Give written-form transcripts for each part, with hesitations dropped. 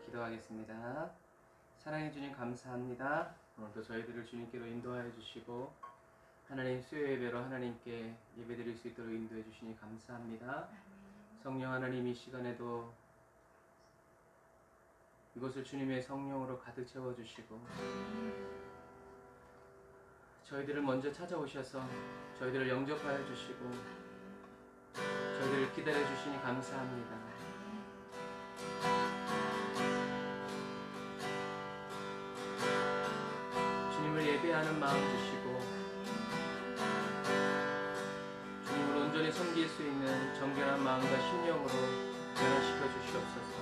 기도하겠습니다. 사랑해 주님 감사합니다. 오늘도 저희들을 주님께로 인도하여 주시고 하나님 수요 예배로 하나님께 예배드릴 수 있도록 인도해 주시니 감사합니다. 성령 하나님 이 시간에도 이곳을 주님의 성령으로 가득 채워주시고 저희들을 먼저 찾아오셔서 저희들을 영접하여 주시고 저희들을 기다려 주시니 감사합니다. 주님을 예배하는 마음 주시고 주님을 온전히 섬길 수 있는 정결한 마음과 심령으로 변화시켜 주시옵소서.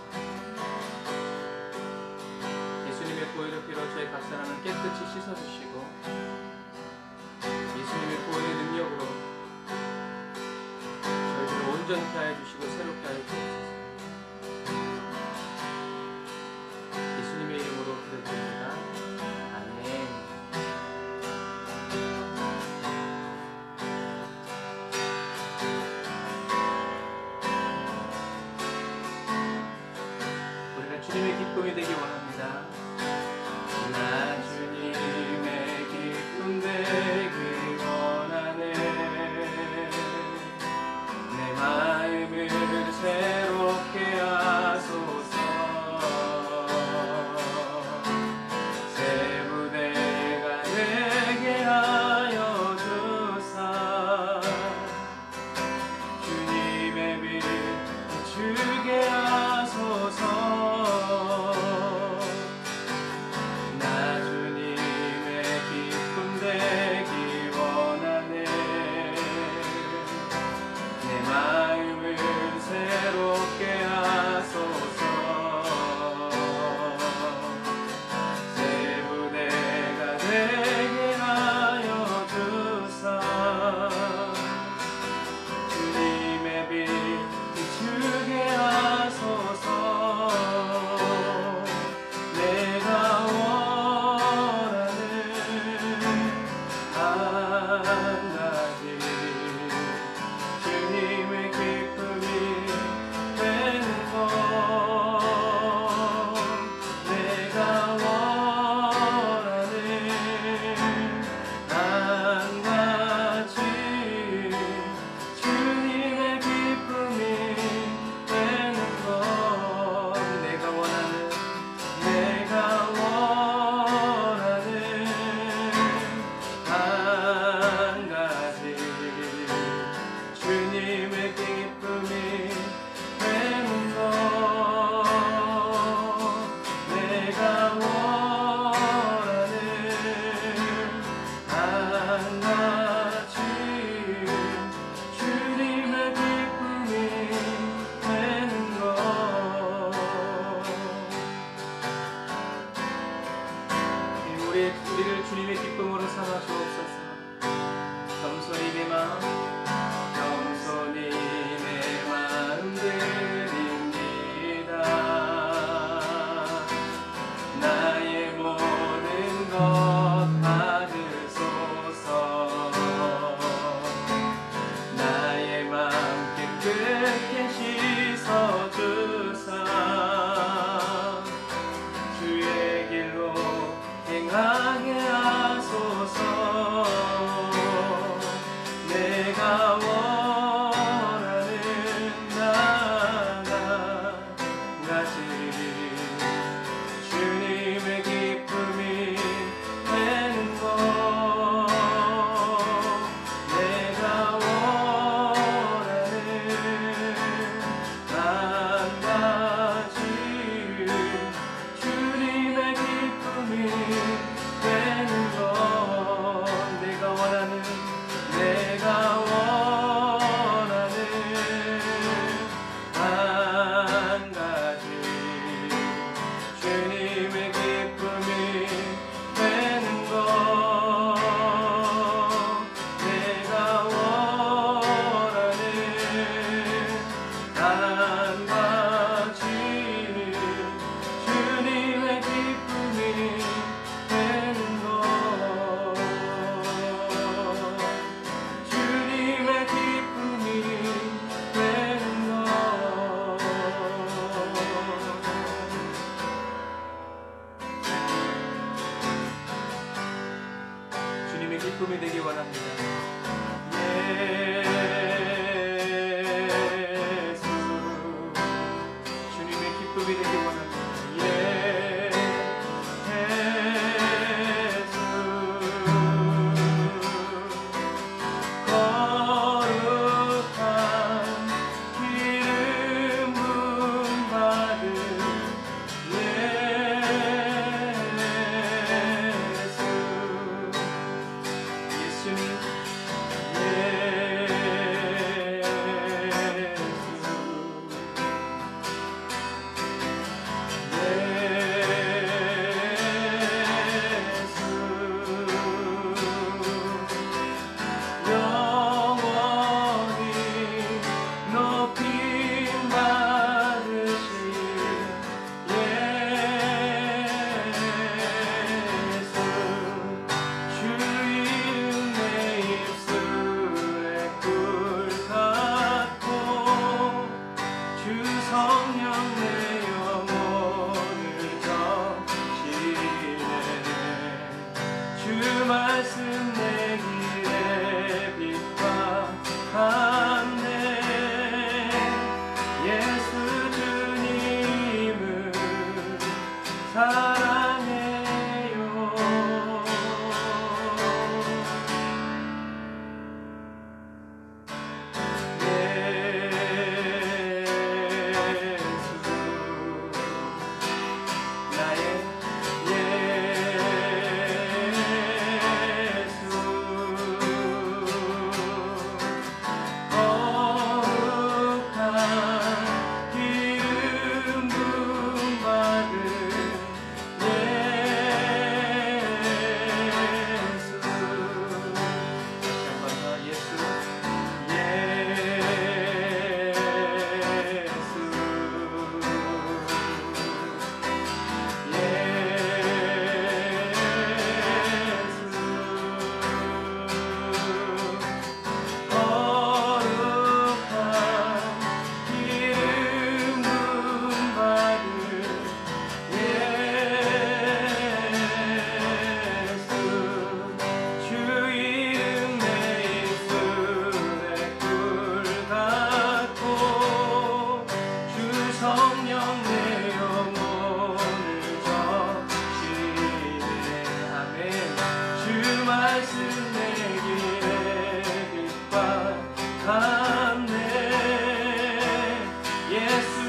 예수님의 보혈의 피로 저희 각 사람을 깨끗이 씻어주시고 예수님의 보혈의 능력으로 저희들을 온전케 하여 주시고 새롭게 하여 주옵소서. 예수님의 이름으로 기도드립니다. 아멘. 우리는 주님의 기쁨이 되기 원합니다. 나 주님의 기쁨 되기 원하네. 내 마음을 새롭게 하소서. 새 무대가 되게 하여 주사. 주님의 빛 비추게 하소서. 주님의 기쁨이 되는 것 내가 원하는 한 가지 주님의 기쁨이 되는 것 내가 원하는 한 가지 주님의 기쁨이 되는 것 내가 원하는 한 가지 주님의 기쁨이 되는 것 주님의 기쁨이 되는 것 주님의 기쁨이 되기 원합니다. 예수 주님의 기쁨이 되기 원합니다. 예수 거룩한 기름 부음 받은 예수님 말씀 내 길에 빛과 같네 예수 주님을 사랑해요 예수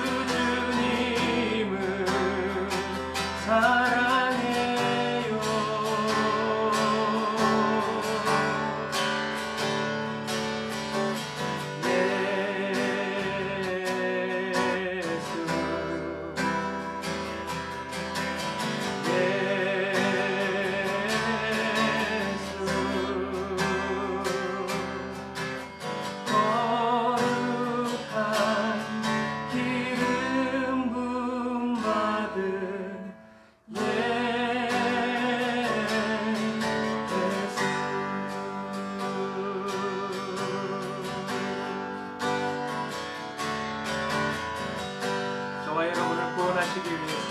나의 구원하시기 위해서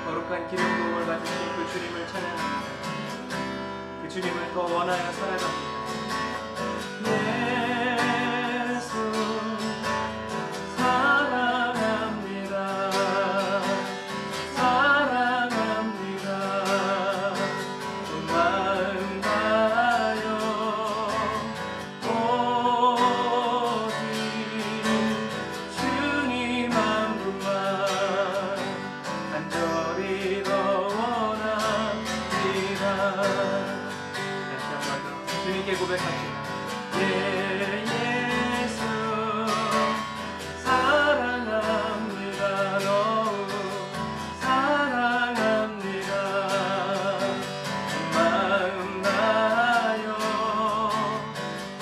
거룩한 기름 부음을 받으신 그 주님을 찬양합니다. 그 주님을 더 원하여 살아갑니다. 예수 사랑합니다. 고백합시다. 예수 사랑합니다. 너무 사랑합니다. 마음 다하여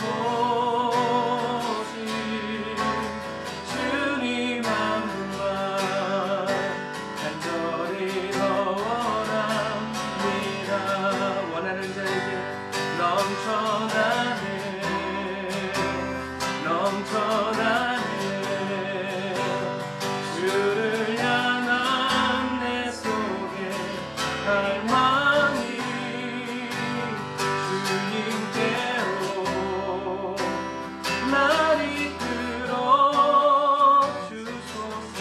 오직 주님 한 분만 간절히 더 원합니다. 원하는 자에게 넘쳐나네 넘쳐나네. 주를 향한 내 속에 갈망이 주님께로 날 이끌어 주소서.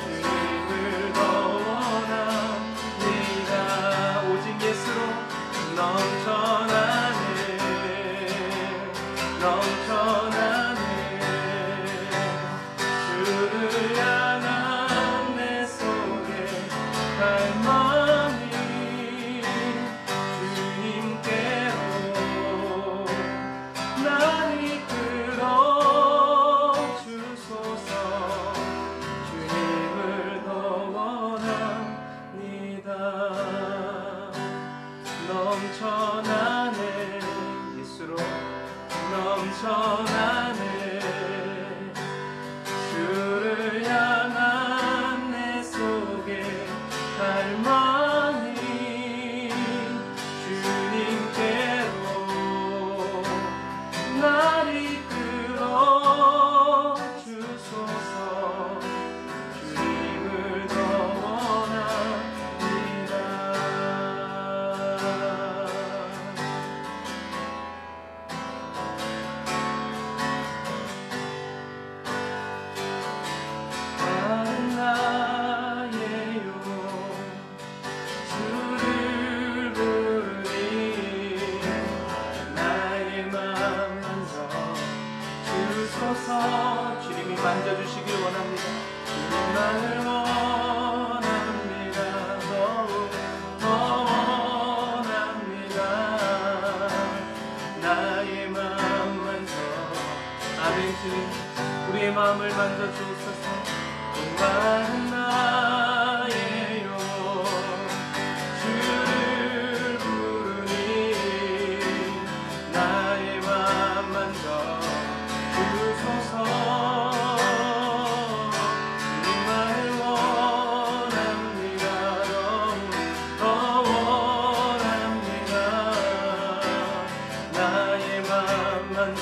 주님을 더 원합니다. 오직 예수로 넘쳐나네 넘쳐나네. 주를 향한 내 속에 갈망이 주님께로 날 이끌어 주소서. 주님을 더 원합니다. 넘쳐나네 예수로 넘쳐나네. 주를 향한 내 속에 갈망이 주님께로 날 이끌어 주소서. 주님을 더 원합니다. 나는 나예요 주를 부르니 나의 마음 만져 주소서. 주님이 만져주시길 원합니다. 주님만을 원합니다. 너무 더 원합니다. 나의 마음 만져 아멘. 주님 우리의 마음을 만져 주옵소서. 정말 나예요 주를 부르니 나의 마음 만져 주소서. 주님만을 원합니다. 너무 더 원합니다. 나의 마음 만져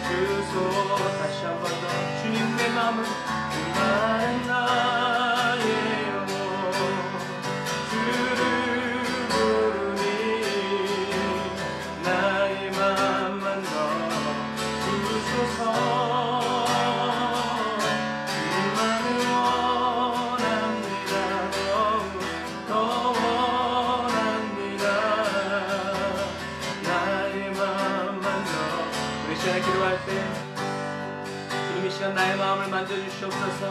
주소. 다시 한 번 더 주님 내 마음을 나는 나예요 주를 부르니 나의 마음 만져 주소서. 주님만을 원합니다. 너무 더 원합니다. 나의 마음 만져. 우리 시간에 기도할 때 주님이 시간 나의 마음을 만져주시옵소서.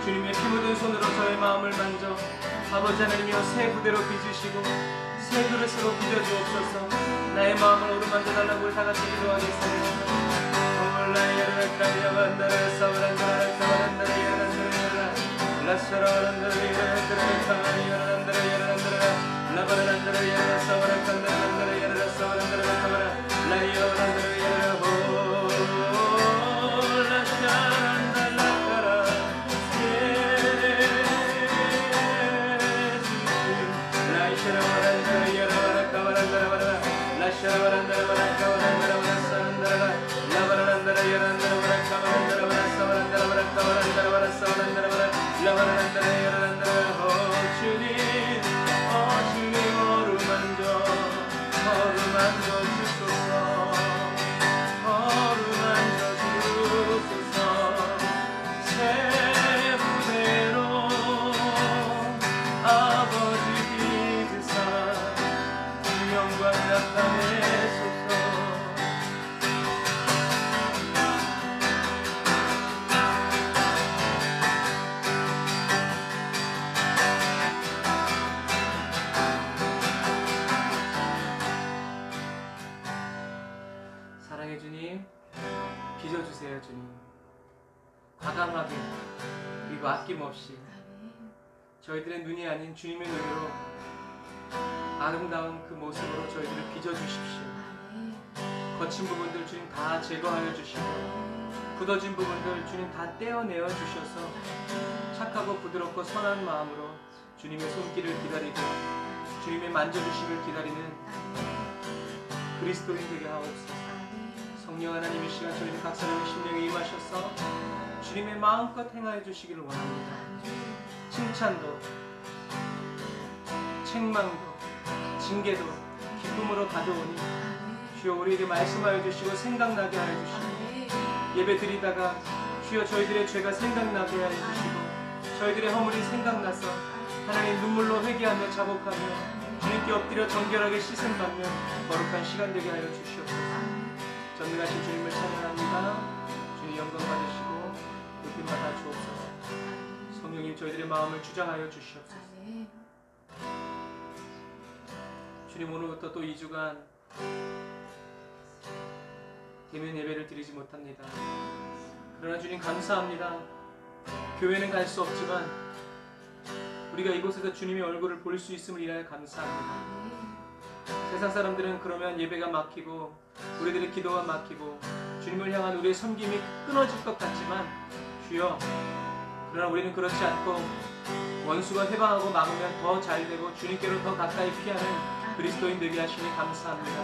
주님의 피 묻은 손으로 저의 마음을 만져 아버지 하나님이여 새 부대로 빚으시고 새 그릇으로 빚어주옵소서. 나의 마음을 오르만져달라고 다같이 기도하겠습니다. 그리고 아낌없이 저희들의 눈이 아닌 주님의 눈으로 아름다운 그 모습으로 저희들을 빚어주십시오. 거친 부분들 주님 다 제거하여 주시고 굳어진 부분들 주님 다 떼어내어 주셔서 착하고 부드럽고 선한 마음으로 주님의 손길을 기다리고 주님의 만져주심을 기다리는 그리스도인 되게 하옵소서. 성령 하나님 이 시간 저희들 각 사람의 심령에 임하셔서 주님의 마음껏 행하여 주시기를 원합니다. 칭찬도 책망도 징계도 기쁨으로 가져오니 주여 우리에게 말씀하여 주시고 생각나게 하여 주시고 예배 드리다가 주여 저희들의 죄가 생각나게 하여 주시고 저희들의 허물이 생각나서 하나님 눈물로 회개하며 자복하며 주님께 엎드려 정결하게 씻음받는 거룩한 시간 되게 하여 주시옵소서. 전능하신 주님을 찬양합니다. 주님 영광 받으시고 높임 받아 주옵소서. 성령님 저희들의 마음을 주장하여 주시옵소서. 주님 오늘부터 또 2주간 대면 예배를 드리지 못합니다. 그러나 주님 감사합니다. 교회는 갈 수 없지만 우리가 이곳에서 주님의 얼굴을 볼 수 있음을 인하여 감사합니다. 세상 사람들은 그러면 예배가 막히고 우리들의 기도가 막히고 주님을 향한 우리의 섬김이 끊어질 것 같지만 주여 그러나 우리는 그렇지 않고 원수가 해방하고 막으면 더 잘되고 주님께로 더 가까이 피하는 그리스도인 되게 하시니 감사합니다.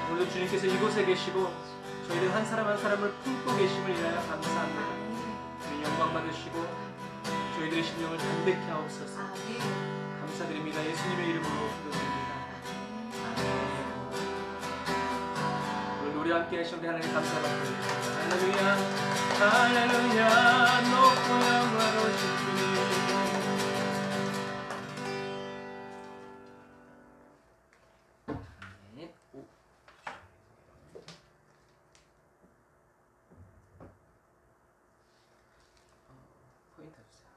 오늘도 주님께서 이곳에 계시고 저희들 한 사람 한 사람을 품고 계심을 인하여 감사합니다. 주님 영광 받으시고 저희들의 심령을 담백히 하옵소서. 감사드립니다. 예수님의 이름으로 기도드립니다. 오늘 우리 함께 하시는 하나님 감사합니다. 할렐루야 할렐루야 높고 영화로우신 주님. 포인트 주세요.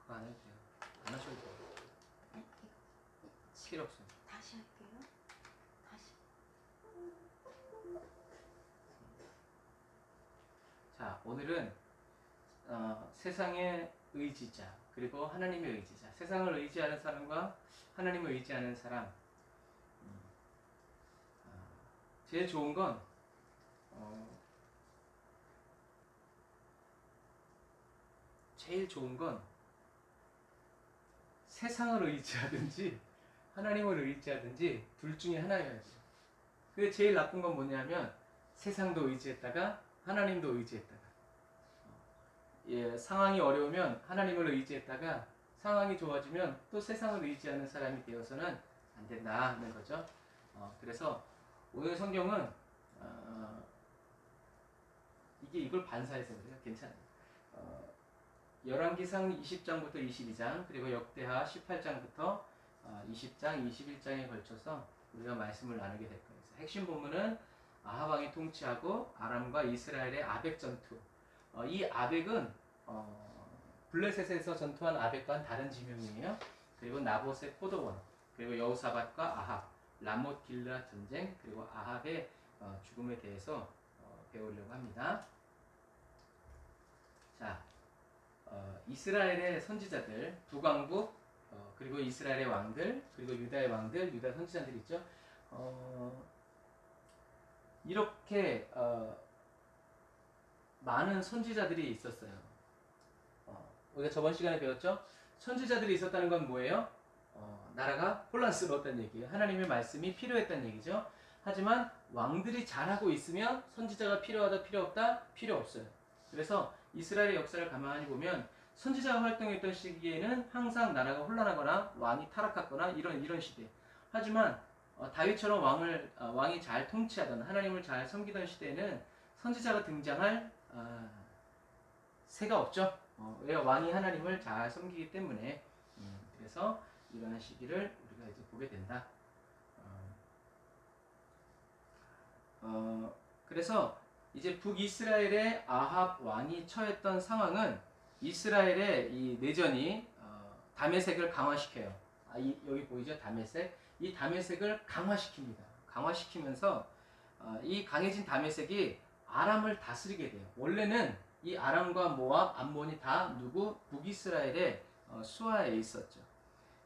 그거 안 해도 돼요. 안 하셔도 돼요. 필요 없어요. 다시 할게요. 다시. 자, 오늘은 세상의 의지자 그리고 하나님의 의지자, 세상을 의지하는 사람과 하나님을 의지하는 사람. 제일 좋은 건 세상을 의지하든지 하나님을 의지하든지 둘 중에 하나여야죠. 근데 제일 나쁜 건 뭐냐면 세상도 의지했다가 하나님도 의지했다가 상황이 어려우면 하나님을 의지했다가 상황이 좋아지면 또 세상을 의지하는 사람이 되어서는 안 된다는 거죠. 그래서 오늘 성경은 이걸 반사해서 그래요. 괜찮아요. 열왕기상 20장부터 22장 그리고 역대하 18장부터 20장, 21장에 걸쳐서 우리가 말씀을 나누게 될 거예요. 핵심 본문은 아합 왕이 통치하고 아람과 이스라엘의 아벡 전투. 이 아벡은 블레셋에서 전투한 아벡과는 다른 지명이에요. 그리고 나봇의 포도원, 그리고 여호사밧과 아합, 라못 길르앗 전쟁, 그리고 아합의 죽음에 대해서 배우려고 합니다. 자, 이스라엘의 선지자들, 북왕국, 그리고 이스라엘의 왕들, 그리고 유다의 왕들, 유다 선지자들 있죠. 이렇게 많은 선지자들이 있었어요. 우리가 저번 시간에 배웠죠. 선지자들이 있었다는 건 뭐예요? 나라가 혼란스러웠다는 얘기예요. 하나님의 말씀이 필요했다는 얘기죠. 하지만 왕들이 잘하고 있으면 선지자가 필요하다, 필요 없다? 필요 없어요. 그래서 이스라엘의 역사를 가만히 보면 선지자가 활동했던 시기에는 항상 나라가 혼란하거나 왕이 타락하거나 이런 시대. 하지만 다윗처럼 왕이 잘 통치하던 하나님을 잘 섬기던 시대에는 선지자가 등장할 새가 없죠. 왜? 왕이 하나님을 잘 섬기기 때문에. 그래서 이러한 시기를 우리가 이제 보게 된다. 그래서 이제 북이스라엘의 아합 왕이 처했던 상황은 이스라엘의 이 내전이 다메섹을 강화시켜요. 여기 보이죠? 다메섹. 이 다메섹을 강화시킵니다. 강화시키면서 이 강해진 다메섹이 아람을 다스리게 돼요. 원래는 이 아람과 모압, 암몬이 다 누구? 북이스라엘의 수하에 있었죠.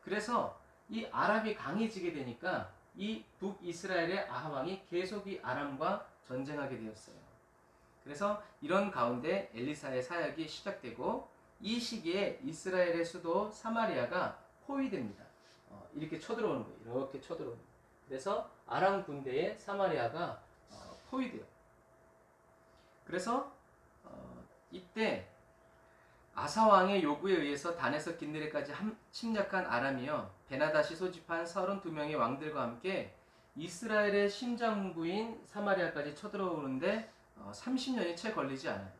그래서 이 아람이 강해지게 되니까 이 북이스라엘의 아합 왕이 계속 이 아람과 전쟁하게 되었어요. 그래서 이런 가운데 엘리사의 사역이 시작되고 이 시기에 이스라엘의 수도 사마리아가 포위됩니다. 이렇게 쳐들어오는 거예요. 이렇게 쳐들어오는 거예요. 그래서 아람 군대에 사마리아가 포위돼요. 그래서 이때 아사 왕의 요구에 의해서 단에서 긴느레까지 침략한 아람이요, 베나다시 소집한 32명의 왕들과 함께 이스라엘의 심장부인 사마리아까지 쳐들어오는데 30년이 채 걸리지 않아요.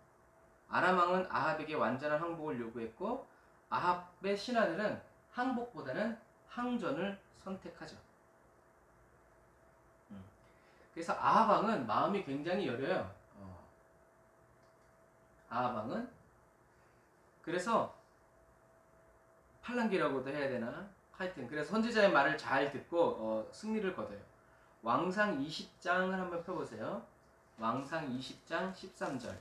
아람 왕은 아합에게 완전한 항복을 요구했고 아합의 신하들은 항복보다는 항전을 선택하죠. 그래서 아합 왕은 마음이 굉장히 여려요. 아합 왕은 그래서 팔랑귀라고도 해야 되나? 하여튼 그래서 선지자의 말을 잘 듣고 승리를 거둬요. 왕상 20장을 한번 펴보세요. 왕상 20장 13절.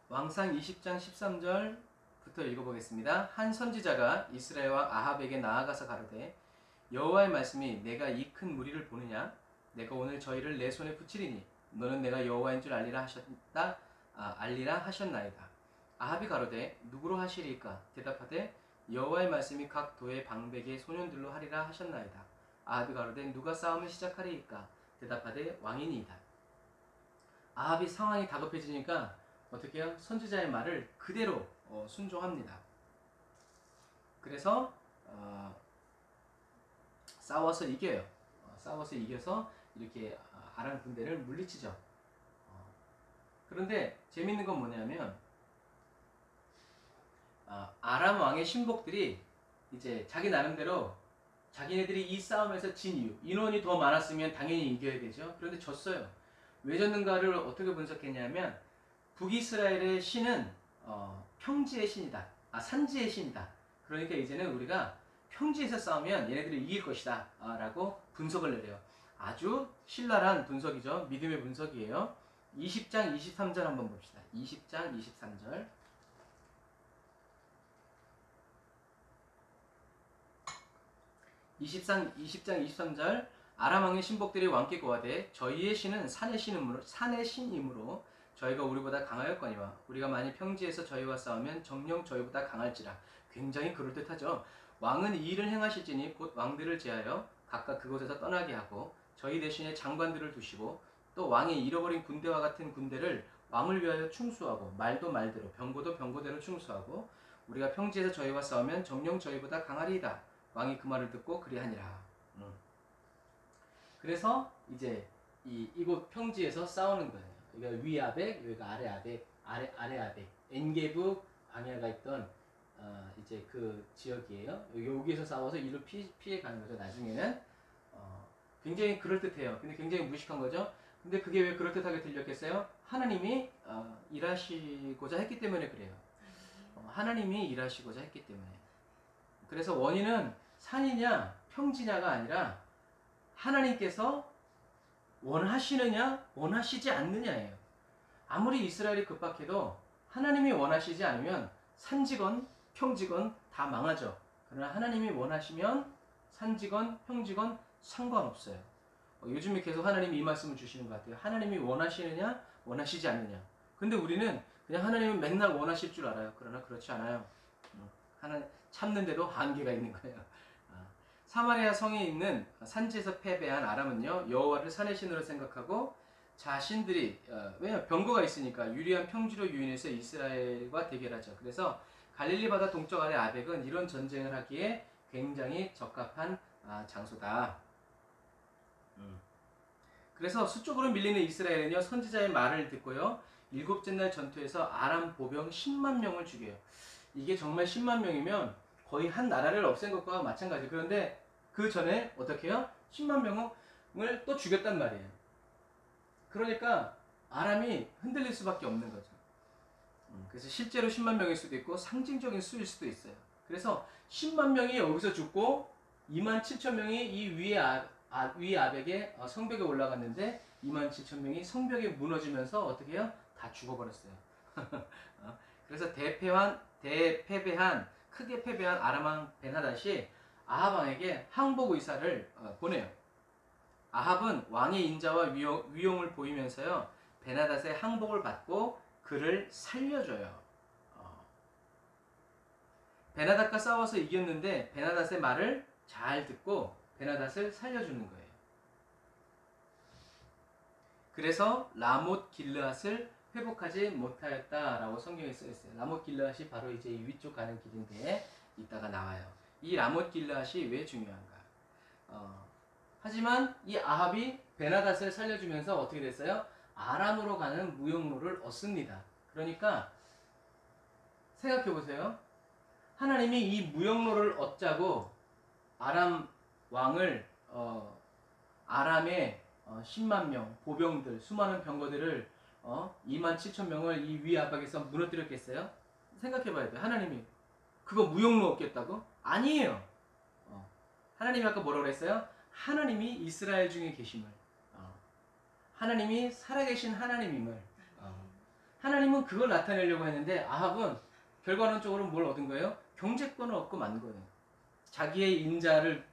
왕상 20장 13절부터 읽어보겠습니다. 한 선지자가 이스라엘 왕 아합에게 나아가서 가로되 여호와의 말씀이 내가 이 큰 무리를 보느냐? 내가 오늘 저희를 내 손에 붙이리니 너는 내가 여호와인 줄 알리라 하셨나이다. 아합이 가로되 누구로 하시리까? 대답하되 여호와의 말씀이 각 도의 방백의 소년들로 하리라 하셨나이다. 아합이 가로되 누가 싸움을 시작하리이까? 대답하되 왕이니이다. 아합이 상황이 다급해지니까 어떻게 해요? 선지자의 말을 그대로 순종합니다. 그래서 싸워서 이겨요. 싸워서 이겨서 이렇게 아람 군대를 물리치죠. 그런데 재밌는 건 뭐냐면 아람 왕의 신복들이 이제 자기 나름대로 자기네들이 이 싸움에서 진 이유, 인원이 더 많았으면 당연히 이겨야 되죠. 그런데 졌어요. 왜 졌는가를 어떻게 분석했냐면 북이스라엘의 신은 평지의 신이다. 산지의 신이다. 그러니까 이제는 우리가 평지에서 싸우면 얘네들이 이길 것이다 라고 분석을 내려요. 아주 신랄한 분석이죠. 믿음의 분석이에요. 20장 23절 한번 봅시다. 20장 23절. (20장 23절) 아람 왕의 신복들이 왕께 고하되 저희의 신은 산의 신이므로 저희가 우리보다 강하였거니와 우리가 만일 평지에서 저희와 싸우면 정녕 저희보다 강할지라. 굉장히 그럴듯하죠. 왕은 이 일을 행하실지니 곧 왕들을 제하여 각각 그곳에서 떠나게 하고 저희 대신에 장관들을 두시고 또 왕이 잃어버린 군대와 같은 군대를 왕을 위하여 충수하고 말도 말대로 병거도 병거대로 충수하고 우리가 평지에서 저희와 싸우면 정녕 저희보다 강하리이다. 왕이 그 말을 듣고 그리하니라. 그래서 이제 이곳 평지에서 싸우는 거예요. 여기가 위 아벡, 여기가 아래 아벡, 아래 아벡, 엔게브 광야가 있던 이제 그 지역이에요. 여기에서 싸워서 이리로 피해 가는 거죠. 나중에는 굉장히 그럴듯해요. 근데 굉장히 무식한 거죠. 근데 그게 왜 그럴듯하게 들렸겠어요? 하나님이 일하시고자 했기 때문에 그래요. 하나님이 일하시고자 했기 때문에. 그래서 원인은 산이냐 평지냐가 아니라 하나님께서 원하시느냐 원하시지 않느냐예요. 아무리 이스라엘이 급박해도 하나님이 원하시지 않으면 산지건 평지건 다 망하죠. 그러나 하나님이 원하시면 산지건 평지건 상관없어요. 요즘에 계속 하나님이 이 말씀을 주시는 것 같아요. 하나님이 원하시느냐 원하시지 않느냐. 근데 우리는 그냥 하나님은 맨날 원하실 줄 알아요. 그러나 그렇지 않아요. 하나님 참는데도 한계가 있는 거예요. 사마리아 성에 있는 산지에서 패배한 아람은요, 여호와를 산의 신으로 생각하고 자신들이 왜냐면 병거가 있으니까 유리한 평지로 유인해서 이스라엘과 대결하죠. 그래서 갈릴리 바다 동쪽 아래 아벡은 이런 전쟁을 하기에 굉장히 적합한 장소다. 그래서 수적으로 밀리는 이스라엘은요, 선지자의 말을 듣고요, 일곱째 날 전투에서 아람 보병 10만 명을 죽여요. 이게 정말 10만 명이면 거의 한 나라를 없앤 것과 마찬가지. 그런데 그 전에 어떻게 해요? 10만 명을 또 죽였단 말이에요. 그러니까 아람이 흔들릴 수밖에 없는 거죠. 그래서 실제로 10만 명일 수도 있고 상징적인 수일 수도 있어요. 그래서 10만 명이 여기서 죽고 2만 7천 명이 이 위 아벡의 성벽에 올라갔는데 2만 7천 명이 성벽에 무너지면서 어떻게 해요? 다 죽어버렸어요. 그래서 크게 패배한 아람 왕 벤하닷이 아합 왕에게 항복 의사를 보내요. 아합은 왕의 인자와 위용을 보이면서요, 벤하닷의 항복을 받고 그를 살려줘요. 벤하닷과 싸워서 이겼는데 벤하닷의 말을 잘 듣고 벤하닷을 살려주는 거예요. 그래서 라못 길르앗을 회복하지 못하였다라고 성경에 써 있어요. 라못 길르앗이 바로 이제 위쪽 가는 길인데 이따가 나와요. 이 라못 길르앗이 왜 중요한가? 하지만 이 아합이 벤하닷을 살려주면서 어떻게 됐어요? 아람으로 가는 무역로를 얻습니다. 그러니까 생각해 보세요. 하나님이 이 무역로를 얻자고 아람 왕을 아람의 10만 명 보병들, 수많은 병거들을 2만 7천 명을 이 위 압박에서 무너뜨렸겠어요? 생각해 봐야 돼요. 하나님이 그거 무역로 얻겠다고? 아니에요. 하나님이 아까 뭐라고 그랬어요? 하나님이 이스라엘 중에 계심을, 하나님이 살아계신 하나님임을, 하나님은 그걸 나타내려고 했는데 아합은 결과론적으로 뭘 얻은 거예요? 경제권을 얻고 만 거예요. 자기의 인자를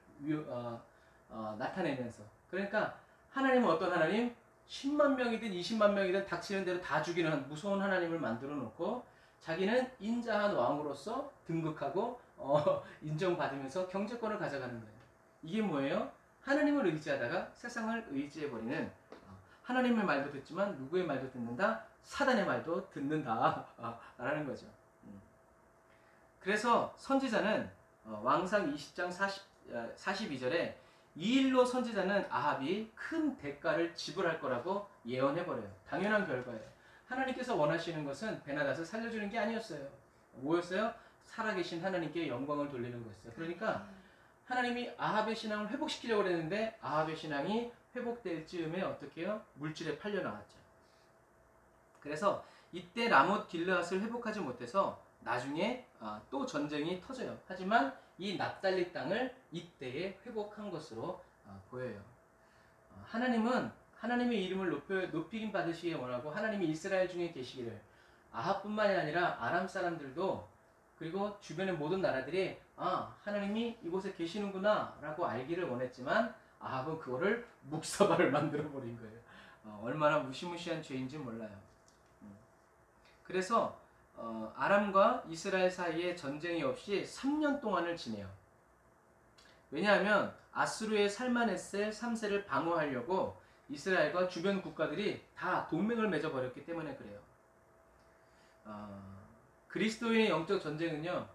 나타내면서. 그러니까 하나님은 어떤 하나님? 10만 명이든 20만 명이든 닥치는 대로 다 죽이는 무서운 하나님을 만들어 놓고 자기는 인자한 왕으로서 등극하고 인정받으면서 경제권을 가져가는 거예요. 이게 뭐예요? 하나님을 의지하다가 세상을 의지해버리는, 하나님의 말도 듣지만 누구의 말도 듣는다? 사단의 말도 듣는다 라는 거죠. 그래서 선지자는 왕상 20장 42절에 이 일로 선지자는 아합이 큰 대가를 지불할 거라고 예언해버려요. 당연한 결과예요. 하나님께서 원하시는 것은 벤하닷을 살려주는 게 아니었어요. 뭐였어요? 살아계신 하나님께 영광을 돌리는 거였어요. 그러니까 하나님이 아합의 신앙을 회복시키려고 했는데 아합의 신앙이 회복될 즈음에 어떻게 해요? 물질에 팔려 나왔죠. 그래서 이때 라못 길르앗을 회복하지 못해서 나중에 또 전쟁이 터져요. 하지만 이 납달리 땅을 이때에 회복한 것으로 보여요. 하나님은 하나님의 이름을 높이긴 받으시기 원하고 하나님이 이스라엘 중에 계시기를, 아합뿐만이 아니라 아람 사람들도 그리고 주변의 모든 나라들이 하나님이 이곳에 계시는구나 라고 알기를 원했지만 아합은 그거를 묵사발을 만들어 버린 거예요. 얼마나 무시무시한 죄인지 몰라요. 그래서 아람과 이스라엘 사이에 전쟁이 없이 3년 동안을 지내요. 왜냐하면 아수르의 살마네세 3세를 방어하려고 이스라엘과 주변 국가들이 다 동맹을 맺어버렸기 때문에 그래요. 그리스도인의 영적 전쟁은요,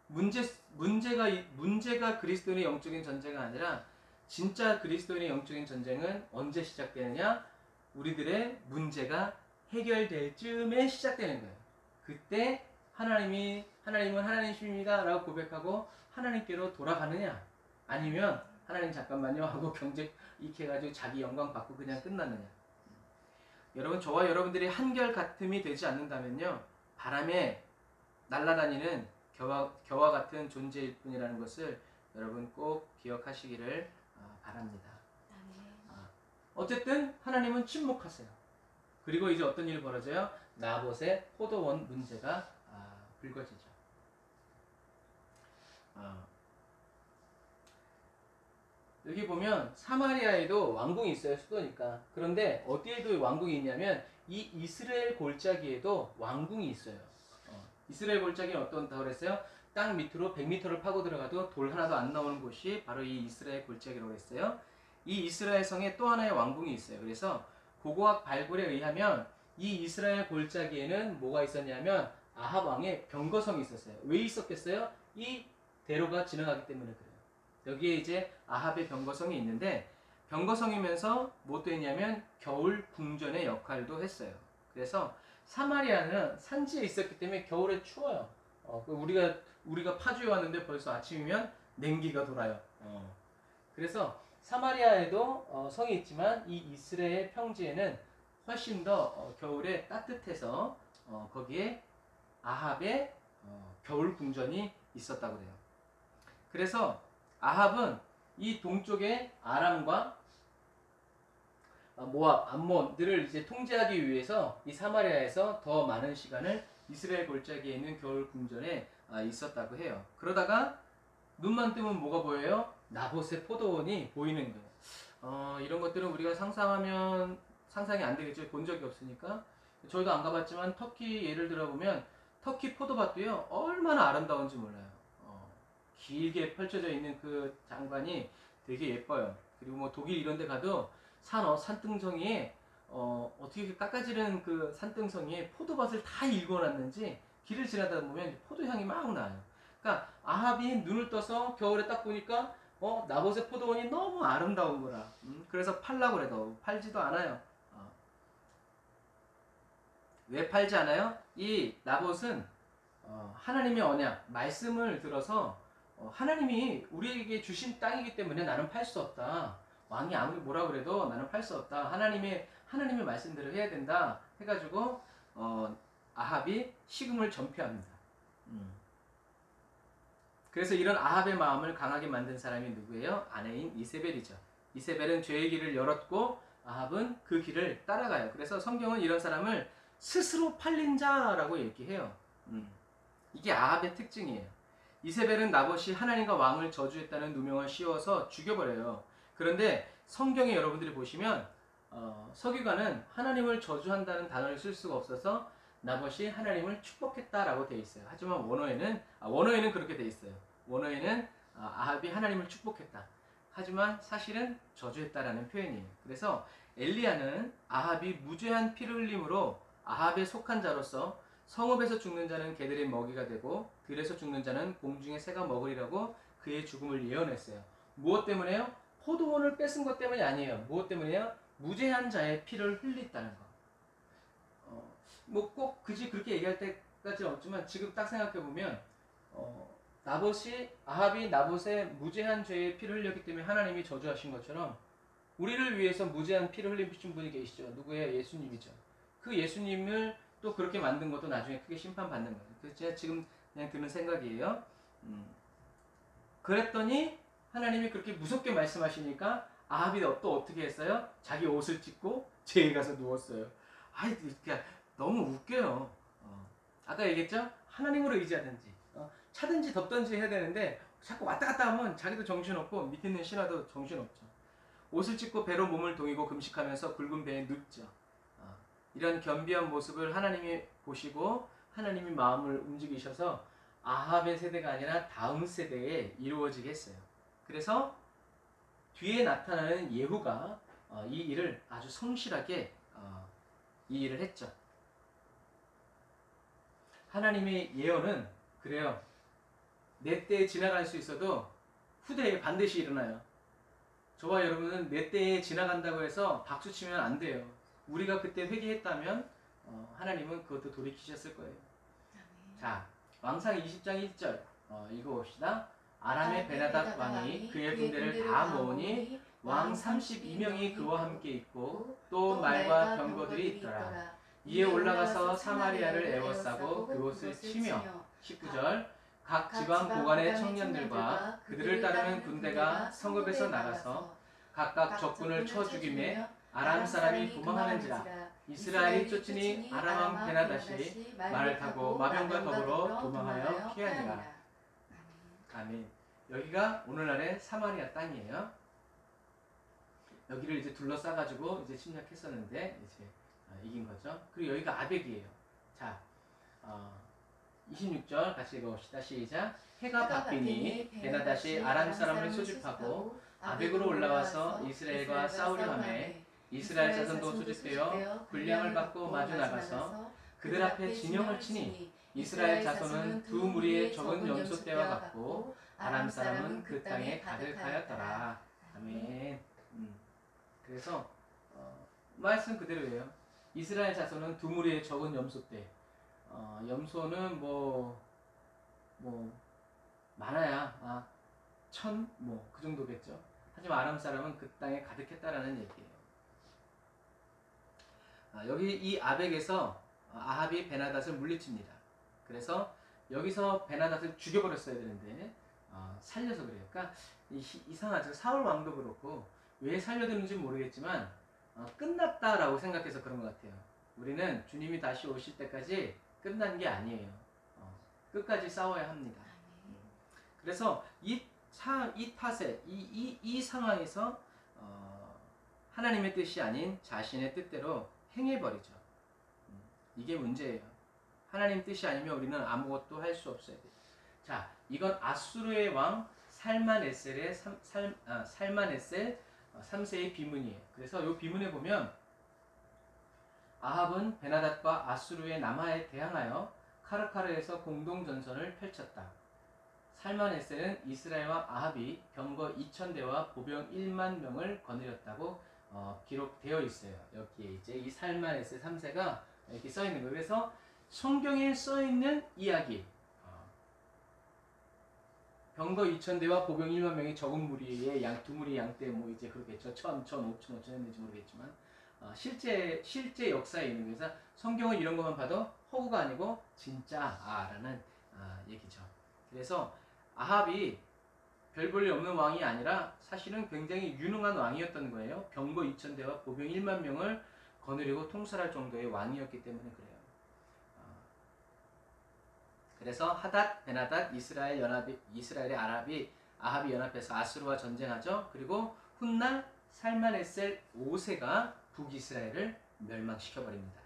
문제가 그리스도인의 영적인 전쟁이 아니라 진짜 그리스도인의 영적인 전쟁은 언제 시작되느냐? 우리들의 문제가 해결될 즈음에 시작되는 거예요. 그때 하나님은 하나님이십니다 라고 고백하고 하나님께로 돌아가느냐, 아니면 하나님 잠깐만요 하고 경제 익혀가지고 자기 영광 받고 그냥 끝나느냐. 여러분, 저와 여러분들이 한결같음이 되지 않는다면요, 바람에 날아다니는 겨와 같은 존재일 뿐이라는 것을 여러분 꼭 기억하시기를 바랍니다. 어쨌든 하나님은 침묵하세요. 그리고 이제 어떤 일이 벌어져요? 나봇의 포도원 문제가 불거지죠. 여기 보면 사마리아에도 왕궁이 있어요. 수도니까. 그런데 어디에도 왕궁이 있냐면 이 이스라엘 골짜기에도 왕궁이 있어요. 이스라엘 골짜기는 어떤다고 그랬어요? 땅 밑으로 100m를 파고 들어가도 돌 하나도 안 나오는 곳이 바로 이 이스라엘 골짜기라고 했어요. 이 이스라엘 성에 또 하나의 왕궁이 있어요. 그래서 고고학 발굴에 의하면 이 이스라엘 골짜기에는 뭐가 있었냐면 아합 왕의 병거성이 있었어요. 왜 있었겠어요? 이 대로가 지나가기 때문에 그래요. 여기에 이제 아합의 병거성이 있는데, 병거성이면서 뭐 또 했냐면 겨울 궁전의 역할도 했어요. 그래서 사마리아는 산지에 있었기 때문에 겨울에 추워요. 우리가 파주에 왔는데 벌써 아침이면 냉기가 돌아요. 그래서 사마리아에도 성이 있지만 이 이스라엘 평지에는 훨씬 더 겨울에 따뜻해서 거기에 아합의 겨울 궁전이 있었다고 해요. 그래서 아합은 이 동쪽의 아람과 모압, 암몬들을 이제 통제하기 위해서 이 사마리아에서 더 많은 시간을 이스라엘 골짜기에 있는 겨울 궁전에 있었다고 해요. 그러다가 눈만 뜨면 뭐가 보여요? 나봇의 포도원이 보이는 거예요. 이런 것들은 우리가 상상하면 상상이 안 되겠죠. 본 적이 없으니까. 저희도 안 가봤지만 터키 예를 들어보면 터키 포도밭도요 얼마나 아름다운지 몰라요. 길게 펼쳐져 있는 그 장관이 되게 예뻐요. 그리고 뭐 독일 이런 데 가도 산등성이에 어떻게 깎아지른 그 산등성이에 포도밭을 다 일궈놨는지 길을 지나다 보면 포도향이 막 나요. 그러니까 아합이 눈을 떠서 겨울에 딱 보니까 나봇의 포도원이 너무 아름다운 거라. 그래서 팔라고 그래도 팔지도 않아요. 왜 팔지 않아요? 이 나봇은 하나님의 언약, 말씀을 들어서 하나님이 우리에게 주신 땅이기 때문에 나는 팔 수 없다. 왕이 아무리 뭐라 그래도 나는 팔 수 없다. 하나님의 말씀대로 해야 된다. 해가지고 아합이 식음을 전폐합니다. 그래서 이런 아합의 마음을 강하게 만든 사람이 누구예요? 아내인 이세벨이죠. 이세벨은 죄의 길을 열었고 아합은 그 길을 따라가요. 그래서 성경은 이런 사람을 스스로 팔린 자라고 얘기해요. 이게 아합의 특징이에요. 이세벨은 나봇이 하나님과 왕을 저주했다는 누명을 씌워서 죽여버려요. 그런데 성경에 여러분들이 보시면 서기관은 하나님을 저주한다는 단어를 쓸 수가 없어서 나봇이 하나님을 축복했다라고 되어 있어요. 하지만 원어에는 그렇게 되어 있어요. 원어에는 아합이 하나님을 축복했다. 하지만 사실은 저주했다라는 표현이에요. 그래서 엘리야는 아합이 무죄한 피를 흘림으로 아합에 속한 자로서 성읍에서 죽는 자는 개들의 먹이가 되고 들에서 죽는 자는 공중의 새가 먹으리라고 그의 죽음을 예언했어요. 무엇 때문에요? 포도원을 뺏은 것 때문이 아니에요. 무엇 때문에요? 무죄한 자의 피를 흘렸다는 거. 뭐 꼭 굳이 그렇게 얘기할 때까지는 없지만 지금 딱 생각해 보면 아합이 나봇의 무죄한 죄의 피를 흘렸기 때문에 하나님이 저주하신 것처럼 우리를 위해서 무죄한 피를 흘리신 분이 계시죠. 누구예요? 예수님이죠. 그 예수님을 또 그렇게 만든 것도 나중에 크게 심판받는 거예요. 그래서 제가 지금 그냥 드는 생각이에요. 그랬더니 하나님이 그렇게 무섭게 말씀하시니까 아합이 또 어떻게 했어요? 자기 옷을 찢고 제에 가서 누웠어요. 그러니까 너무 웃겨요. 아까 얘기했죠? 하나님으로 의지하든지 차든지 덮든지 해야 되는데 자꾸 왔다 갔다 하면 자기도 정신없고 밑에 있는 신하도 정신없죠. 옷을 찢고 배로 몸을 동이고 금식하면서 굵은 배에 눕죠. 이런 겸비한 모습을 하나님이 보시고 하나님이 마음을 움직이셔서 아합의 세대가 아니라 다음 세대에 이루어지게 했어요. 그래서 뒤에 나타나는 예후가 이 일을 아주 성실하게 이 일을 했죠. 하나님의 예언은 그래요. 내 때에 지나갈 수 있어도 후대에 반드시 일어나요. 저와 여러분은 내 때에 지나간다고 해서 박수치면 안 돼요. 우리가 그때 회개했다면 하나님은 그것도 돌이키셨을 거예요. 자, 왕상 20장 1절 읽어봅시다. 아람의 베나닷 왕이 그의 군대를 다 모으니 왕 32명이 그와 함께 있고 또 말과 병거들이 있더라. 이에 올라가서 사마리아를 에워싸고 그곳을 치며 19절 각 지방 고관의 청년들과 그들을 따르는 군대가 성읍에서 나가서 각각 적군을 쳐 죽이매 아람 사람이 도망하는지라. 이스라엘이 쫓으니 아람 왕 베나닷이 말을 타고 마병과 더불어 도망하여 피하니라. 아멘. 여기가 오늘날의 사마리아 땅이에요. 여기를 이제 둘러싸가지고 이제 침략했었는데 이제 이긴 거죠. 그리고 여기가 아벡이에요. 자, 26절 같이 읽어봅시다. 시작. 해가 바뀌니 베나닷이 아람 사람을 소집하고 아벡으로 올라와서 이스라엘과 싸우려 하매 이스라엘 자손도 소집되어 분량을 받고 마주 나가서 그들 앞에 진영을 치니 이스라엘 자손은 두 무리의 적은 염소 떼와 같고 아람 사람은 그 땅에 가득하였더라. 아멘. 그래서 말씀 그대로예요. 이스라엘 자손은 두 무리의 적은 염소 떼. 염소는 뭐 많아야 1000 그 정도겠죠. 하지만 아람 사람은 그 땅에 가득했다라는 얘기예요. 여기 이 아벡에서 아합이 베나닷을 물리칩니다. 그래서 여기서 베나닷을 죽여버렸어야 되는데 살려서 그래요. 그러니까 이상하죠. 사울 왕도 그렇고 왜 살려두는지 모르겠지만 끝났다라고 생각해서 그런 것 같아요. 우리는 주님이 다시 오실 때까지 끝난 게 아니에요. 끝까지 싸워야 합니다. 그래서 이 탓에 이 상황에서 하나님의 뜻이 아닌 자신의 뜻대로 행해버리죠. 이게 문제예요. 하나님 뜻이 아니면 우리는 아무것도 할 수 없어야 돼요. 자, 이건 아수르의 왕 살만에셀의 3세의 비문이에요. 그래서 이 비문에 보면 아합은 베나닷과 아수르의 남하에 대항하여 카르카르에서 공동 전선을 펼쳤다. 살만에셀은 이스라엘과 아합이 병거 2,000대와 보병 1만 명을 거느렸다고 기록되어 있어요. 여기에 이제 이 살만에셀 3세가 이렇게 써 있는 거예요. 그래서 성경에 써 있는 이야기, 병거 2,000대와 보병 1만 명이 적은 무리의 두 무리 양떼 뭐 이제 그렇겠죠. 1,000, 5,000 했는지 모르겠지만 실제 역사에 있는 거에서 성경은 이런 것만 봐도 허구가 아니고 진짜라는 얘기죠. 그래서 아합이 별 볼 일 없는 왕이 아니라 사실은 굉장히 유능한 왕이었던 거예요. 병거 2,000대와 보병 1만 명을 거느리고 통솔할 정도의 왕이었기 때문에 그래요. 그래서 하닷, 베나닷, 이스라엘의 아합이 연합해서 아수르와 전쟁하죠. 그리고 훗날 살만에셀 5세가 북이스라엘을 멸망시켜버립니다.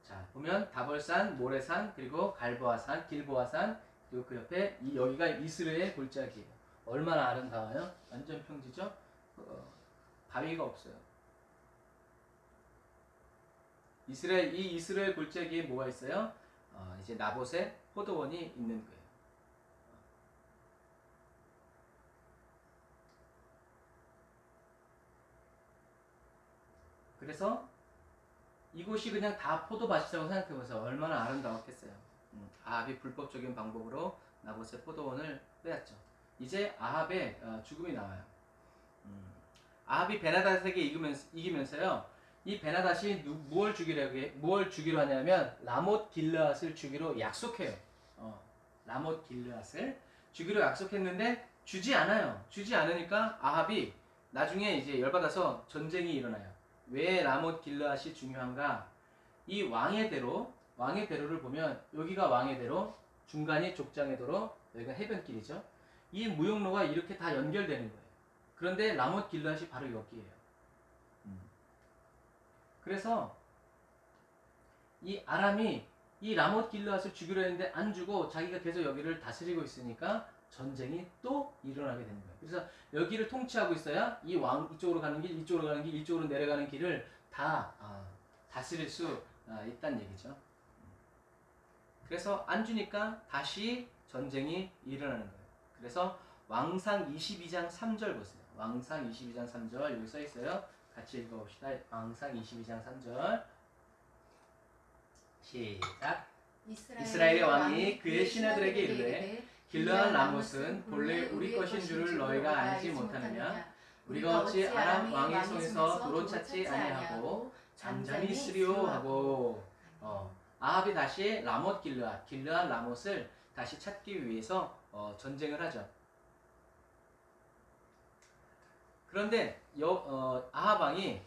자, 보면 다볼산, 모레산, 그리고 갈보아산, 길보아산, 그리고 그 옆에 여기가 이스라엘 골짜기예요. 얼마나 아름다워요? 완전 평지죠? 바위가 없어요. 이스라엘 골짜기에 뭐가 있어요? 이제 나봇의 포도원이 있는 거예요. 그래서 이곳이 그냥 다 포도밭이라고 생각해보세요. 얼마나 아름다웠겠어요. 아합이 불법적인 방법으로 나봇의 포도원을 빼앗죠. 이제 아합의 죽음이 나와요. 아합이 베나닷에게 이기면서요. 이 베나닷이 무엇을 주기로 하냐면 라못 길르앗을 주기로 약속해요. 라못 길르앗을 주기로 약속했는데 주지 않아요. 주지 않으니까 아합이 나중에 이제 열받아서 전쟁이 일어나요. 왜 라못 길르앗이 중요한가? 이 왕의 대로를 보면 여기가 왕의 대로, 중간이 족장의 도로, 여기가 해변길이죠. 이 무역로가 이렇게 다 연결되는 거예요. 그런데 라못 길르앗이 바로 여기예요. 그래서 이 아람이 이 라못 길르앗을 주기로 했는데 안 주고 자기가 계속 여기를 다스리고 있으니까 전쟁이 또 일어나게 되는 거예요. 그래서 여기를 통치하고 있어야 이 왕 이쪽으로 가는 길, 이쪽으로 가는 길, 이쪽으로 내려가는 길을 다 다스릴 수 있다는 얘기죠. 그래서 안 주니까 다시 전쟁이 일어나는 거예요. 그래서 왕상 22장 3절 보세요. 왕상 22장 3절 여기 써 있어요. 같이 읽어봅시다. 왕상 22장 3절 시작. 이스라엘의 왕이 그의 신하들에게 이르되 길르앗 라못은 본래 우리 것인 줄을 너희가 알지 못하느냐? 우리가 어찌 아람 왕의 손에서 도로 찾지 아니하고 잠잠히 있으리요 하고 아합이 다시 라못 길르앗 라못을 다시 찾기 위해서 전쟁을 하죠. 그런데 아합 왕이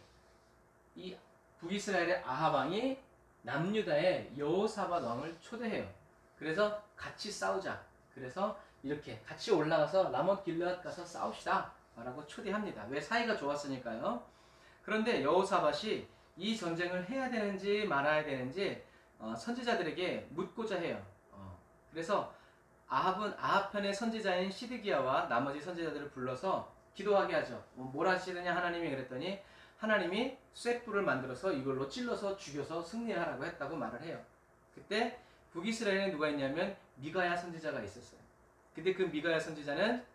이 북이스라엘의 아합 왕이 남유다의 여호사밧 왕을 초대해요. 그래서 같이 싸우자. 그래서 이렇게 같이 올라가서 라못 길르앗 가서 싸웁시다 라고 초대합니다. 왜? 사이가 좋았으니까요. 그런데 여호사밧이 이 전쟁을 해야 되는지 말아야 되는지 선지자들에게 묻고자 해요. 그래서 아합 편의 선지자인 시드기야와 나머지 선지자들을 불러서 기도하게 하죠. 뭘 하시느냐 하나님이 그랬더니 하나님이 쇠뿔을 만들어서 이걸로 찔러서 죽여서 승리하라고 했다고 말을 해요. 그때 북이스라엘에 누가 있냐면 미가야 선지자가 있었어요. 근데 그 미가야 선지자는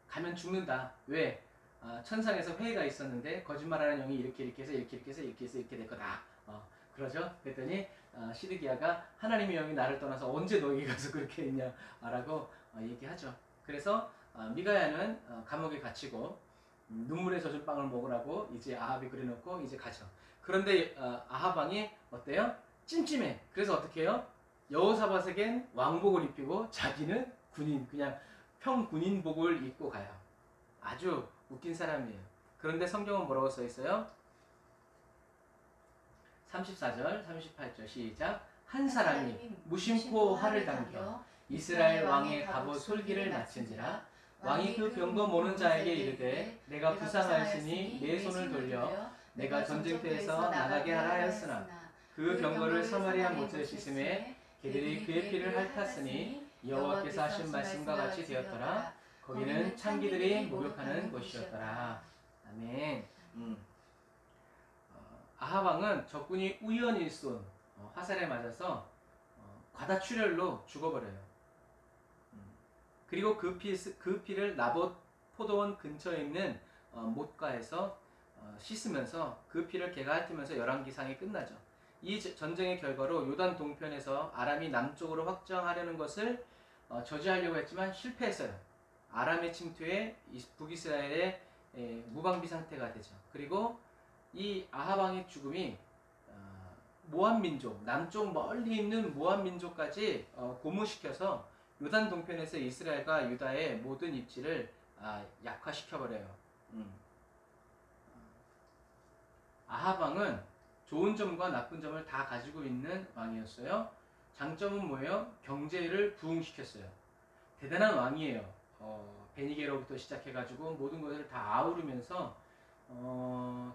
가면 죽는다. 왜? 천상에서 회의가 있었는데 거짓말하는 영이 이렇게 해서 이렇게 될 거다. 그러죠. 그랬더니 시드기야가 하나님의 영이 나를 떠나서 언제 너에게 가서 그렇게 했냐 라고 얘기하죠. 그래서 미가야는 감옥에 갇히고 눈물에 젖은 빵을 먹으라고 이제 아합이 그려놓고 이제 가죠. 그런데 아합 왕이 어때요? 찜찜해. 그래서 어떻게 해요? 여호사밧에겐 왕복을 입히고 자기는 군인, 그냥 평군인복을 입고 가요. 아주 웃긴 사람이에요. 그런데 성경은 뭐라고 써 있어요? 34절, 38절 시작. 한 사람이 무심코 활을 당겨 이스라엘 왕의 갑옷 솔기를 맞춘지라. 왕이 그 병거 모는 자에게 이르되 내가 부상하였으니 내 손을 돌려 내가 전쟁터에서 나가게 하라 하였으나 그 병거를 사마리아 못에 씻음에 그들이 그의 피를 핥았으니 여호와께서 하신 말씀과 같이 되었더라. 거기는 창기들이 목욕하는 곳이었더라. 아멘. 아합 왕은 적군이 우연히 쏜 화살에 맞아서 과다출혈로 죽어버려요. 그리고 그 피를 나봇 포도원 근처에 있는 못가에서 씻으면서 그 피를 개가 핥으면서 열왕기상이 끝나죠. 이 전쟁의 결과로 요단 동편에서 아람이 남쪽으로 확장하려는 것을 저지하려고 했지만 실패했어요. 아람의 침투에 북이스라엘의 무방비 상태가 되죠. 그리고 이 아합 왕의 죽음이 모압 민족, 남쪽 멀리 있는 모압 민족까지 고무시켜서 요단 동편에서 이스라엘과 유다의 모든 입지를 약화시켜버려요. 아합 왕은 좋은 점과 나쁜 점을 다 가지고 있는 왕이었어요. 장점은 뭐예요? 경제를 부흥시켰어요. 대단한 왕이에요. 베니게로부터 시작해가지고 모든 것을 다 아우르면서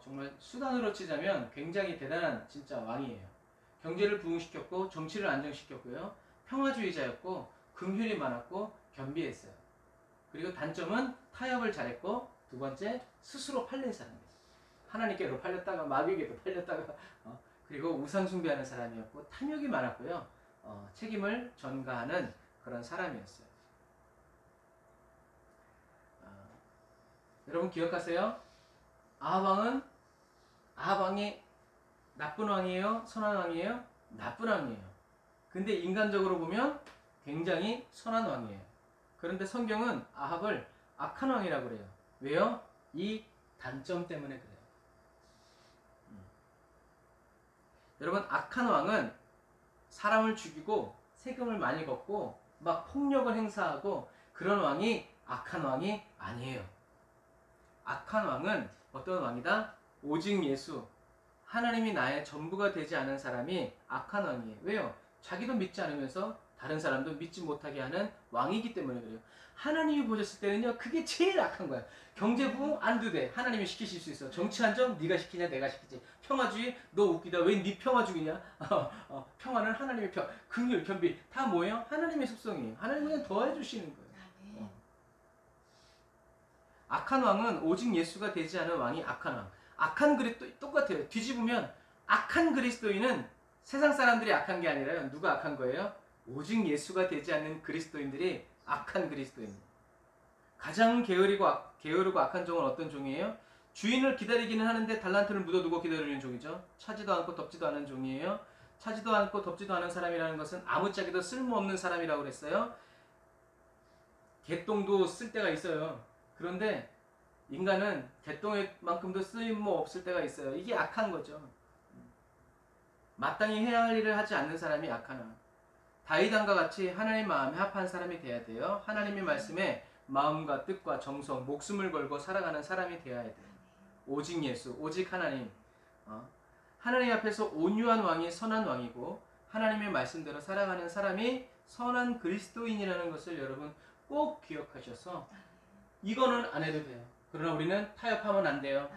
정말 수단으로 치자면 굉장히 대단한 진짜 왕이에요. 경제를 부흥시켰고 정치를 안정시켰고요. 평화주의자였고 긍휼이 많았고 겸비했어요. 그리고 단점은 타협을 잘했고 두 번째 스스로 팔린 사람이에요. 하나님께로 팔렸다가 마귀에게도 팔렸다가 그리고 우상 숭배하는 사람이었고 탐욕이 많았고요. 책임을 전가하는 그런 사람이었어요. 여러분 기억하세요? 아합 왕이 나쁜 왕이에요? 선한 왕이에요? 나쁜 왕이에요. 근데 인간적으로 보면 굉장히 선한 왕이에요. 그런데 성경은 아합을 악한 왕이라고 그래요. 왜요? 이 단점 때문에 그래요. 여러분 악한 왕은 사람을 죽이고 세금을 많이 걷고 막 폭력을 행사하고 그런 왕이 악한 왕이 아니에요. 악한 왕은 어떤 왕이다? 오직 예수, 하나님이 나의 전부가 되지 않은 사람이 악한 왕이에요. 왜요? 자기도 믿지 않으면서 다른 사람도 믿지 못하게 하는 왕이기 때문에 그래요. 하나님이 보셨을 때는요, 그게 제일 악한 거야. 경제 부흥 안 돼 돼. 하나님이 시키실 수 있어. 정치 안정 네가 시키냐 내가 시키지. 평화주의 너 웃기다. 왜 네 평화주의냐? 평화는 하나님의 긍휼, 겸비 다 뭐예요? 하나님의 속성이에요. 하나님은 그냥 더해 주시는 거예요. 악한 왕은 오직 예수가 되지 않은 왕이 악한 왕. 악한 그리스도 똑같아요. 뒤집으면 악한 그리스도인은 세상 사람들이 악한 게 아니라요. 누가 악한 거예요? 오직 예수가 되지 않는 그리스도인들이 악한 그리스도인. 가장 게으르고 악한 종은 어떤 종이에요? 주인을 기다리기는 하는데 달란트를 묻어두고 기다리는 종이죠. 차지도 않고 덥지도 않은 종이에요. 차지도 않고 덥지도 않은 사람이라는 것은 아무짝에도 쓸모없는 사람이라고 그랬어요. 개똥도 쓸 때가 있어요. 그런데 인간은 개똥만큼도 쓸모 없을 때가 있어요. 이게 악한 거죠. 마땅히 해야 할 일을 하지 않는 사람이 악한 왕. 다윗 왕과 같이 하나님 마음에 합한 사람이 돼야 돼요. 하나님의 말씀에 마음과 뜻과 정성, 목숨을 걸고 살아가는 사람이 되어야 돼요. 오직 예수, 오직 하나님. 하나님 앞에서 온유한 왕이 선한 왕이고 하나님의 말씀대로 살아가는 사람이 선한 그리스도인이라는 것을 여러분 꼭 기억하셔서 이거는 안 해도 돼요. 그러나 우리는 타협하면 안 돼요.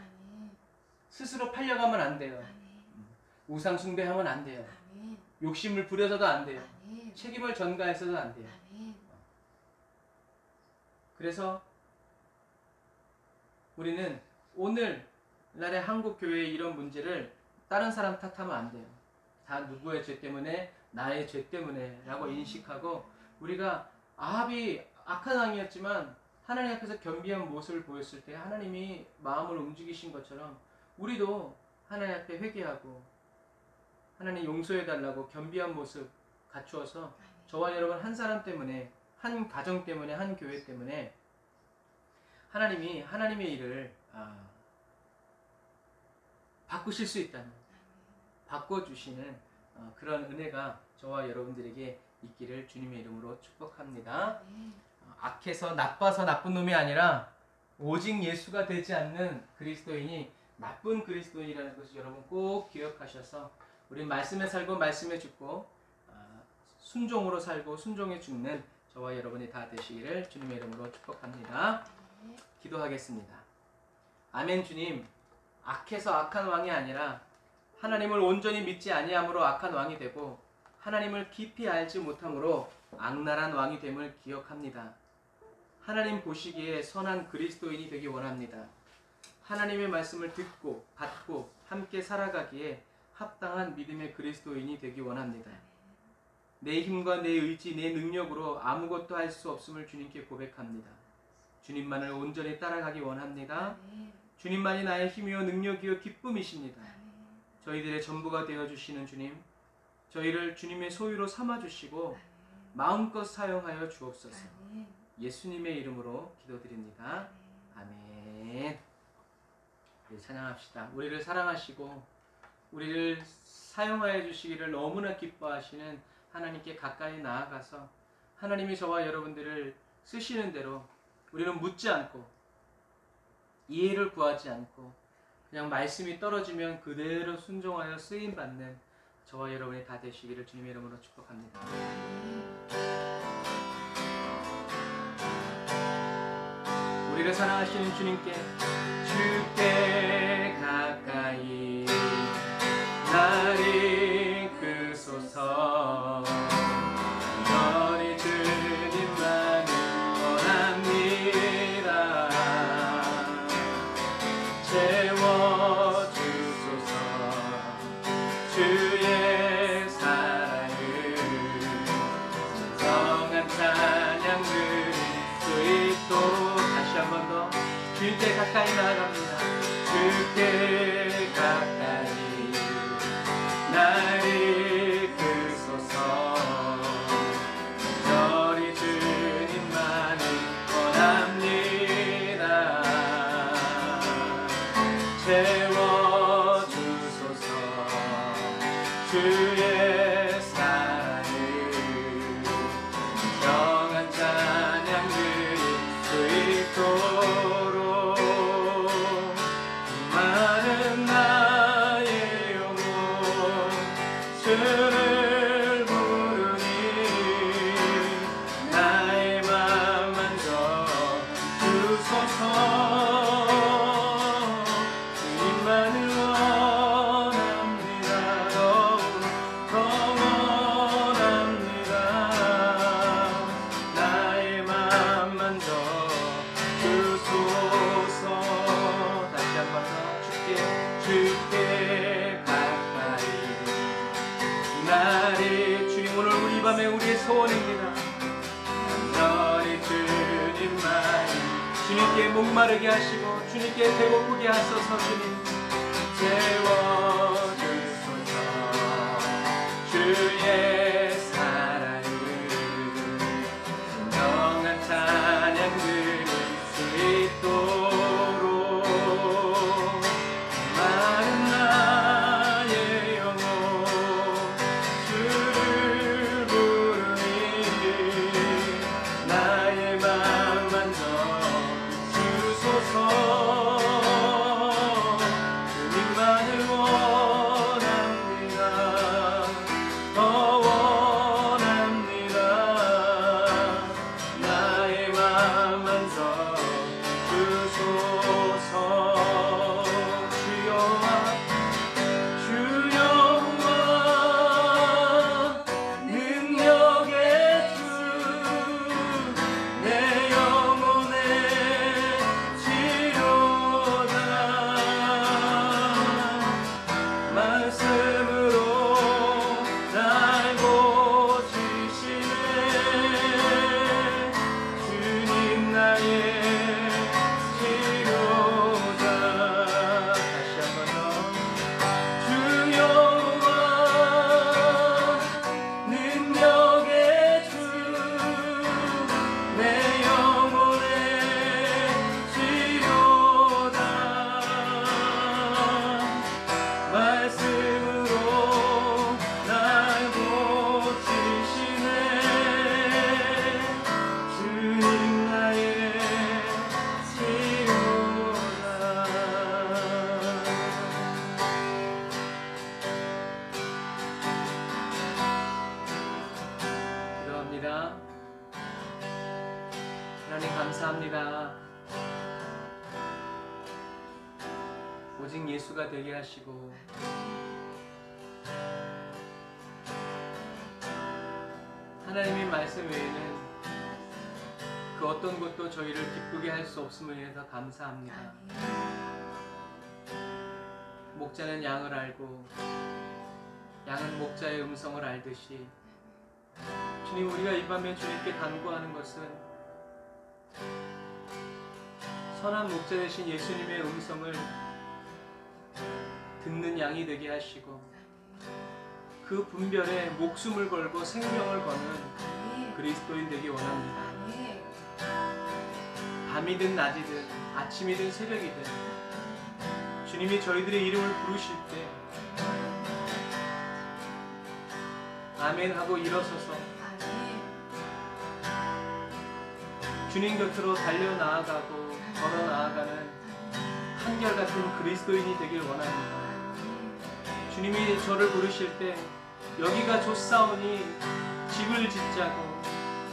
스스로 팔려가면 안 돼요. 우상 숭배하면 안 돼요. 욕심을 부려서도 안 돼요. 책임을 전가해서도 안 돼요. 그래서 우리는 오늘날의 한국 교회의 이런 문제를 다른 사람 탓하면 안 돼요. 다 누구의 죄 때문에? 나의 죄 때문에 라고 인식하고 우리가 아합이 악한 왕이었지만 하나님 앞에서 겸비한 모습을 보였을 때 하나님이 마음을 움직이신 것처럼 우리도 하나님 앞에 회개하고 하나님 용서해달라고 겸비한 모습 갖추어서 저와 여러분 한 사람 때문에 한 가정 때문에, 한 교회 때문에 하나님이 하나님의 일을 바꾸실 수 있다는, 바꿔주시는 그런 은혜가 저와 여러분들에게 있기를 주님의 이름으로 축복합니다. 악해서 나빠서 나쁜 놈이 아니라 오직 예수가 되지 않는 그리스도인이 나쁜 그리스도인이라는 것을 여러분 꼭 기억하셔서 우린 말씀에 살고 말씀에 죽고 순종으로 살고 순종에 죽는 저와 여러분이 다 되시기를 주님의 이름으로 축복합니다. 기도하겠습니다. 아멘. 주님, 악해서 악한 왕이 아니라 하나님을 온전히 믿지 아니함으로 악한 왕이 되고 하나님을 깊이 알지 못함으로 악랄한 왕이 됨을 기억합니다. 하나님 보시기에 선한 그리스도인이 되기 원합니다. 하나님의 말씀을 듣고 받고 함께 살아가기에 합당한 믿음의 그리스도인이 되기 원합니다. 내 힘과 내 의지, 내 능력으로 아무것도 할 수 없음을 주님께 고백합니다. 주님만을 온전히 따라가기 원합니다. 주님만이 나의 힘이요 능력이요 기쁨이십니다. 저희들의 전부가 되어주시는 주님, 저희를 주님의 소유로 삼아주시고 마음껏 사용하여 주옵소서. 예수님의 이름으로 기도드립니다. 아멘. 네, 찬양합시다. 우리를 사랑하시고 우리를 사용하여 주시기를 너무나 기뻐하시는 하나님께 가까이 나아가서 하나님이 저와 여러분들을 쓰시는 대로 우리는 묻지 않고 이해를 구하지 않고 그냥 말씀이 떨어지면 그대로 순종하여 쓰임받는 저와 여러분이 다 되시기를 주님의 이름으로 축복합니다. 우리를 사랑하시는 주님께 주께 가까이 나를 이끄소서. 너리 주님만을 원합니다. 채워주소서. 주의 사랑을 진정한 찬양 드릴 수 있도록 다시 한 번 더 주님께 가까이 나아갑니다. 주께 가까이 나를 이끄소서. 저리 주님만을 원합니다. 채워주소서. 주의 사랑을 정한 찬양 드릴 수 있도록 많은 나의 영혼 주를 부르니 나의 맘 만져 주소서. 주님만을 원합니다. 더 원합니다. 나의 맘 만져 주소서. 다시 한 번 더 주께 가까이 나를. 주님, 오늘 우리 밤에 우리의 소원입니다. 간절히 주님만 주님께 목마르게 하시고 주님께 배고프게 하소서. 주님 채워주소서. 주의 사랑을 진정한 찬양 드릴 수 있도록 많은 나의 영혼 주를 부르니 나의 맘 만져 주소서. 감사합니다. 오직 예수가 되게 하시고 하나님의 말씀 외에는 그 어떤 것도 저희를 기쁘게 할 수 없음을 인해서 감사합니다. 목자는 양을 알고 양은 목자의 음성을 알듯이 주님, 우리가 이 밤에 주님께 간구하는 것은 선한 목자 되신 예수님의 음성을 듣는 양이 되게 하시고 그 분별에 목숨을 걸고 생명을 거는 그리스도인 되기 원합니다. 밤이든 낮이든 아침이든 새벽이든 주님이 저희들의 이름을 부르실 때 아멘 하고 일어서서 주님 곁으로 달려나아가고 걸어 나아가는 한결같은 그리스도인이 되길 원합니다. 주님이 저를 부르실 때 여기가 좋사오니 집을 짓자고,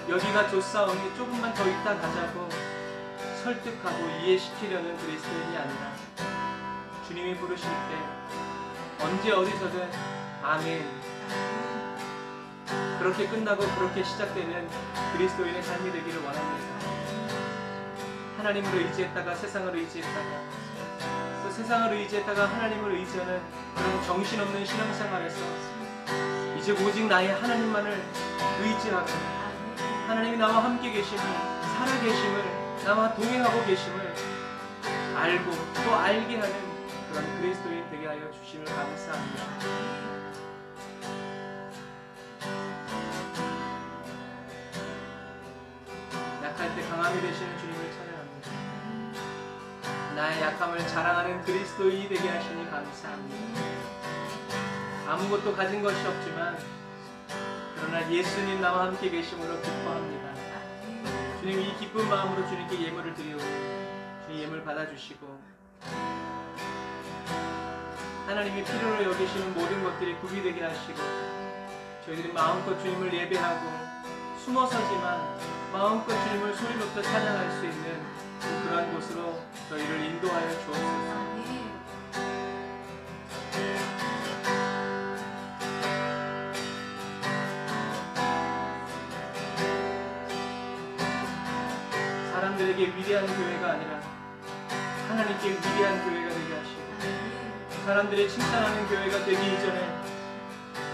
여기가 좋사오니 조금만 더 있다 가자고 설득하고 이해시키려는 그리스도인이 아니라 주님이 부르실 때 언제 어디서든 아멘, 그렇게 끝나고 그렇게 시작되는 그리스도인의 삶이 되기를 원합니다. 하나님을 의지했다가 세상을 의지했다가 또 세상을 의지했다가 하나님을 의지하는 그런 정신없는 신앙생활에서 이제 오직 나의 하나님만을 의지하고 하나님이 나와 함께 계심을, 살아계심을, 나와 동행하고 계심을 알고 또 알게 하는 그런 그리스도인 되게 하여 주심을 감사합니다. 약할 때 강함이 되시는 주님을 찬양합니다. 나의 약함을 자랑하는 그리스도인이 되게 하시니 감사합니다. 아무것도 가진 것이 없지만 그러나 예수님 나와 함께 계심으로 기뻐합니다. 주님, 이 기쁜 마음으로 주님께 예물을 드리오니 주님 예물 받아주시고 하나님이 필요로 여기시는 모든 것들이 구비되게 하시고 저희들이 마음껏 주님을 예배하고 숨어서지만 마음껏 주님을 소리 높여 찬양할 수 있는 그러한 곳으로 저희를 인도하여 주옵소서. 사람들에게 위대한 교회가 아니라 하나님께 위대한 교회가 되게 하시고 사람들이 칭찬하는 교회가 되기 이전에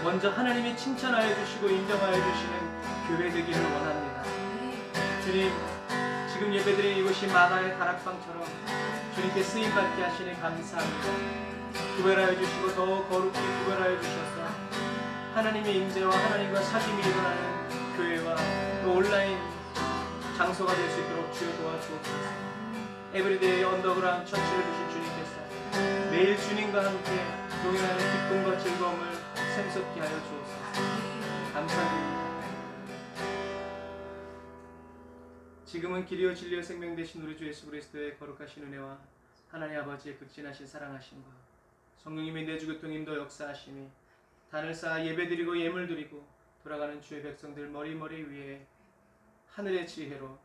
먼저 하나님이 칭찬하여 주시고 인정하여 주시는 교회 되기를 원합니다. 주님, 지금 예배드린 이곳이 마가의 다락방처럼 주님께 쓰임받게 하시니 감사합니다. 구별하여 주시고 더 거룩히 구별하여 주셔서 하나님의 임재와 하나님과 사귐이 일어나는 교회와 또 온라인 장소가 될 수 있도록 주여 도와주옵소서. 에브리데이 언더그라운드 처치를 주신 주님께서 매일 주님과 함께 동행하는 기쁨과 즐거움을 샘솟게 하여 주옵소서. 감사드립니다. 지금은 길이요 진리요 생명 되신 우리 주 예수 그리스도의 거룩하신 은혜와 하나님 아버지의 극진하신 사랑하심과 성령님의 내주 교통 인도 역사하심이 단을 쌓아 예배드리고 예물드리고 돌아가는 주의 백성들 머리 위에 하늘의 지혜로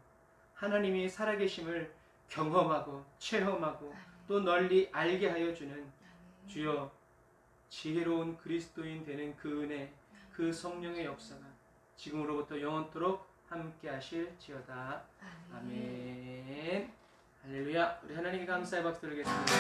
하나님이 살아계심을 경험하고 체험하고 또 널리 알게 하여 주는 주여 지혜로운 그리스도인 되는 그 은혜, 그 성령의 역사가 지금으로부터 영원토록 함께 하실지어다. 아멘. 할렐루야. 우리 하나님께 감사의 박수 드리겠습니다.